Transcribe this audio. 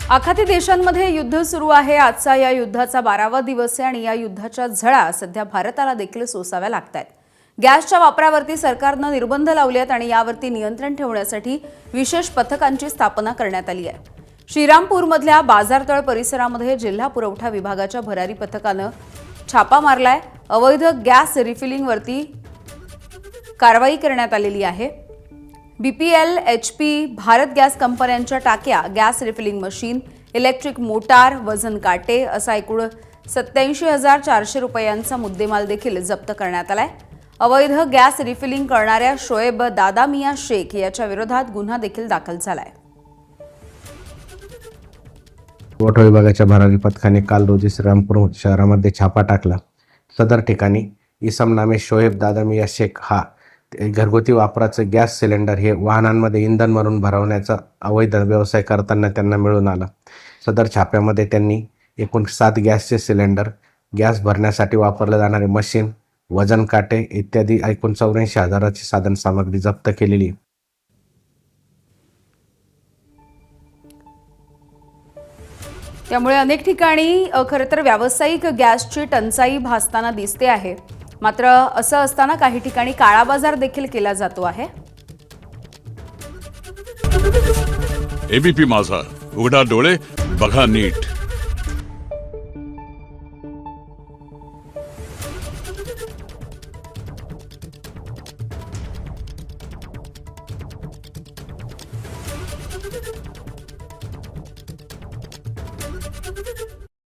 आखाती देशांमध्ये युद्ध सुरू आहे। आजचा या युद्धाचा 12वा दिवस आहे आणि या युद्धाच्या झळा सध्या भारताला देखील सोसाव्या लागतात। गॅसच्या वापरावरती सरकारने निर्बंध लावले आहेत आणि यावरती नियंत्रण ठेवण्यासाठी विशेष पथकांची स्थापना करण्यात आली आहे। श्रीरामपूरमधल्या बाजारतळ परिसरामध्ये जिल्हा पुरवठा विभागाच्या भरारी पथकाने छापा मारलाय। अवैध गॅस रिफिलिंगवरती कारवाई करण्यात आलेली आहे। बीपीएल, एचपी, भारत गॅस कंपन्यांच्या टाक्या, gas refilling machine, electric motor, वजन काटे असा एकूण 87,400 रुपयांचा मुद्देमाल देखील जप्त करण्यात आलाय। अवैध गॅस रिफिलिंग करणाऱ्या शोएब दादा मिया शेख याच्या विरोधात गुन्हा देखील दाखल झालाय। पुरवठा विभागाच्या भरारी पथकाने काल रोजी श्रीरामपूर शहरामध्ये छापा टाकला। सदर ठिकाणी इसम नामे शोएब दादा मिया शेख हा घरगुती वापराचे गॅस सिलेंडर हे वाहनांमध्ये इंधन भरून भरवण्याचा अवैध व्यवसाय करताना त्यांना मिळून आला। सदर छाप्यामध्ये त्यांनी एकूण 7 गॅसचे सिलेंडर, गॅस भरण्यासाठी वापरले जाणारे मशीन, वजन काटे इत्यादी एकूण 84,000ची साधन सामग्री जप्त केलेली। त्यामुळे अनेक ठिकाणी खरं तर व्यावसायिक गॅसची टंचाई भासताना दिसते आहे। मात्र असं असताना काही ठिकाणी काळा बाजार देखील केला जातो आहे। एबीपी माझा, उघडा डोळे बघा नीट।